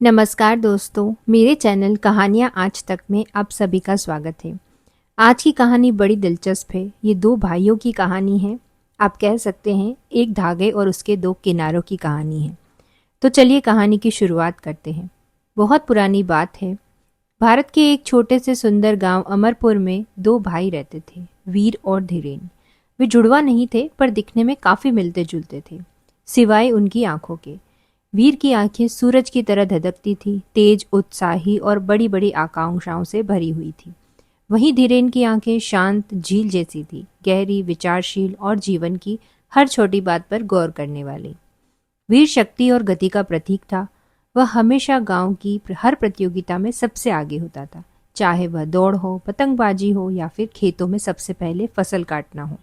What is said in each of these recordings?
नमस्कार दोस्तों, मेरे चैनल कहानियाँ आज तक में आप सभी का स्वागत है। आज की कहानी बड़ी दिलचस्प है। ये दो भाइयों की कहानी है। आप कह सकते हैं एक धागे और उसके दो किनारों की कहानी है। तो चलिए कहानी की शुरुआत करते हैं। बहुत पुरानी बात है। भारत के एक छोटे से सुंदर गांव अमरपुर में दो भाई रहते थे, वीर और धीरेन। वे जुड़वा नहीं थे पर दिखने में काफ़ी मिलते जुलते थे, सिवाय उनकी आंखों के। वीर की आंखें सूरज की तरह धधकती थी, तेज, उत्साही और बड़ी बड़ी आकांक्षाओं से भरी हुई थी। वहीं धीरेन की आंखें शांत झील जैसी थी, गहरी, विचारशील और जीवन की हर छोटी बात पर गौर करने वाली। वीर शक्ति और गति का प्रतीक था। वह हमेशा गांव की हर प्रतियोगिता में सबसे आगे होता था, चाहे वह दौड़ हो, पतंगबाजी हो या फिर खेतों में सबसे पहले फसल काटना हो।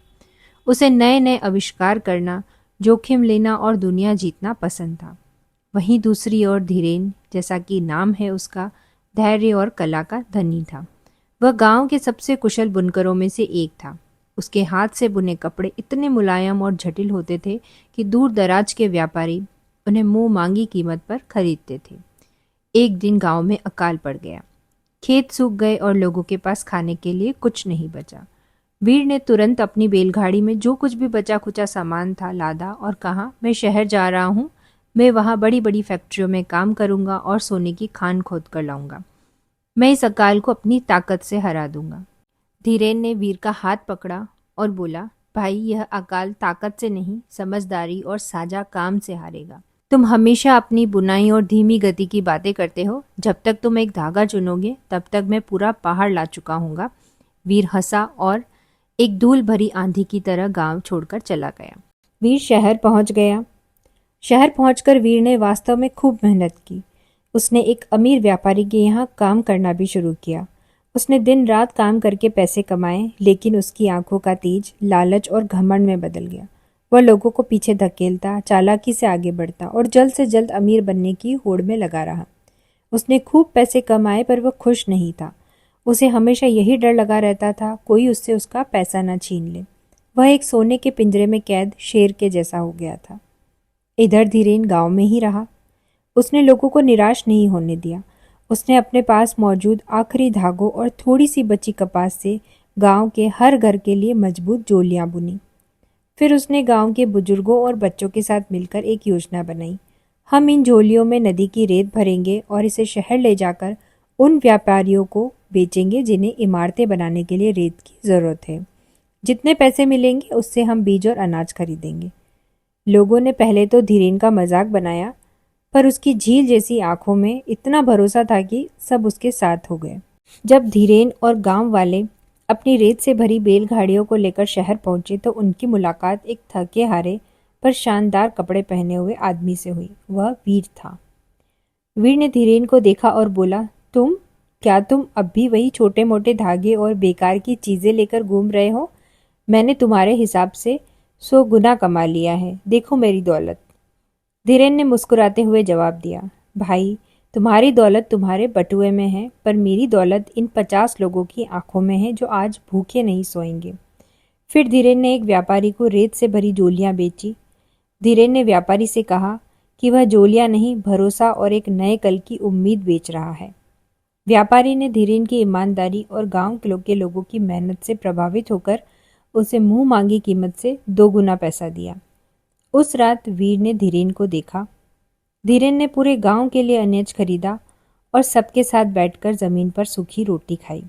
उसे नए नए आविष्कार करना, जोखिम लेना और दुनिया जीतना पसंद था। वहीं दूसरी ओर धीरेन, जैसा कि नाम है उसका, धैर्य और कला का धनी था। वह गांव के सबसे कुशल बुनकरों में से एक था। उसके हाथ से बुने कपड़े इतने मुलायम और जटिल होते थे कि दूर दराज के व्यापारी उन्हें मुंह मांगी कीमत पर खरीदते थे। एक दिन गांव में अकाल पड़ गया। खेत सूख गए और लोगों के पास खाने के लिए कुछ नहीं बचा। वीर ने तुरंत अपनी बैलगाड़ी में जो कुछ भी बचा खुचा सामान था लादा और कहा, मैं शहर जा रहा हूँ। मैं वहाँ बड़ी बड़ी फैक्ट्रियों में काम करूंगा और सोने की खान खोद कर लाऊंगा। मैं इस अकाल को अपनी ताकत से हरा दूंगा। धीरेन ने वीर का हाथ पकड़ा और बोला, भाई, यह अकाल ताकत से नहीं, समझदारी और साझा काम से हारेगा। तुम हमेशा अपनी बुनाई और धीमी गति की बातें करते हो। जब तक तुम एक धागा चुनोगे तब तक मैं पूरा पहाड़ ला चुका हूँगा। वीर हंसा और एक धूल भरी आंधी की तरह गांव छोड़कर चला गया। वीर शहर पहुंच गया। शहर पहुंचकर वीर ने वास्तव में खूब मेहनत की। उसने एक अमीर व्यापारी के यहाँ काम करना भी शुरू किया। उसने दिन रात काम करके पैसे कमाए, लेकिन उसकी आंखों का तेज लालच और घमंड में बदल गया। वह लोगों को पीछे धकेलता, चालाकी से आगे बढ़ता और जल्द से जल्द अमीर बनने की होड़ में लगा रहा। उसने खूब पैसे कमाए पर वह खुश नहीं था। उसे हमेशा यही डर लगा रहता था, कोई उससे उसका पैसा न छीन ले। वह एक सोने के पिंजरे में कैद शेर के जैसा हो गया था। इधर धीरेन गांव में ही रहा। उसने लोगों को निराश नहीं होने दिया। उसने अपने पास मौजूद आखिरी धागों और थोड़ी सी बची कपास से गांव के हर घर के लिए मजबूत जोलियां बुनी। फिर उसने गांव के बुजुर्गों और बच्चों के साथ मिलकर एक योजना बनाई। हम इन झोलियों में नदी की रेत भरेंगे और इसे शहर ले जाकर उन व्यापारियों को बेचेंगे जिन्हें इमारतें बनाने के लिए रेत की ज़रूरत है। जितने पैसे मिलेंगे उससे हम बीज और अनाज खरीदेंगे। लोगों ने पहले तो धीरेन का मजाक बनाया, पर उसकी झील जैसी आंखों में इतना भरोसा था कि सब उसके साथ हो गए। जब धीरेन और गांव वाले अपनी रेत से भरी बैलगाड़ियों को लेकर शहर पहुंचे तो उनकी मुलाकात एक थके हारे पर शानदार कपड़े पहने हुए आदमी से हुई। वह वीर था। वीर ने धीरेन को देखा और बोला, तुम अब भी वही छोटे मोटे धागे और बेकार की चीजें लेकर घूम रहे हो? मैंने तुम्हारे हिसाब से 100 गुना कमा लिया है। देखो मेरी दौलत। धीरेन ने मुस्कुराते हुए जवाब दिया, भाई, तुम्हारी दौलत तुम्हारे बटुए में है, पर मेरी दौलत इन 50 लोगों की आंखों में है जो आज भूखे नहीं सोएंगे। फिर धीरेन ने एक व्यापारी को रेत से भरी जोलियां बेची। धीरेन ने व्यापारी से कहा कि वह जोलियां नहीं, भरोसा और एक नए कल की उम्मीद बेच रहा है। व्यापारी ने धीरेन की ईमानदारी और गांव के लोगों की मेहनत से प्रभावित होकर उसे मुंह मांगी कीमत से 2 गुना पैसा दिया। उस रात वीर ने धीरेन को देखा। धीरेन ने पूरे गांव के लिए अनाज खरीदा और सबके साथ बैठकर जमीन पर सूखी रोटी खाई।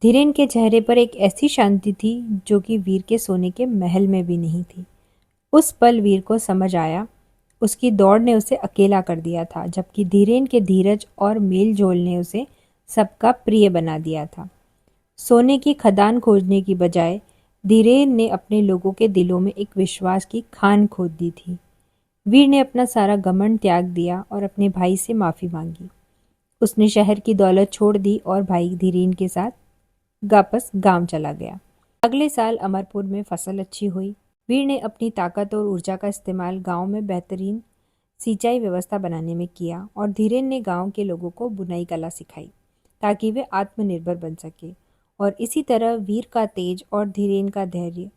धीरेन के चेहरे पर एक ऐसी शांति थी जो कि वीर के सोने के महल में भी नहीं थी। उस पल वीर को समझ आया, उसकी दौड़ ने उसे अकेला कर दिया था, जबकि धीरेन के धीरज और मेल जोल ने उसे सबका प्रिय बना दिया था। सोने की खदान खोजने की बजाय धीरेन ने अपने लोगों के दिलों में एक विश्वास की खान खोद दी थी। वीर ने अपना सारा घमंड त्याग दिया और अपने भाई से माफी मांगी। उसने शहर की दौलत छोड़ दी और भाई धीरेन के साथ वापस गांव चला गया। अगले साल अमरपुर में फसल अच्छी हुई। वीर ने अपनी ताकत और ऊर्जा का इस्तेमाल गांव में बेहतरीन सिंचाई व्यवस्था बनाने में किया और धीरेन ने गांव के लोगों को बुनाई कला सिखाई ताकि वे आत्मनिर्भर बन सके। और इसी तरह वीर का तेज और धीरेन का धैर्य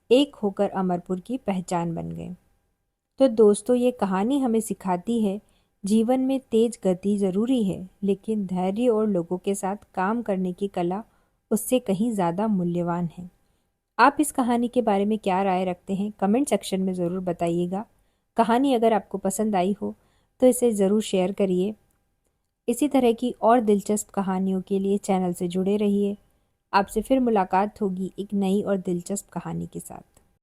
एक होकर अमरपुर की पहचान बन गए। तो दोस्तों, ये कहानी हमें सिखाती है जीवन में तेज गति जरूरी है, लेकिन धैर्य और लोगों के साथ काम करने की कला उससे कहीं ज़्यादा मूल्यवान है। आप इस कहानी के बारे में क्या राय रखते हैं, कमेंट सेक्शन में ज़रूर बताइएगा। कहानी अगर आपको पसंद आई हो तो इसे ज़रूर शेयर करिए। इसी तरह की और दिलचस्प कहानियों के लिए चैनल से जुड़े रहिए। आपसे फिर मुलाकात होगी एक नई और दिलचस्प कहानी के साथ।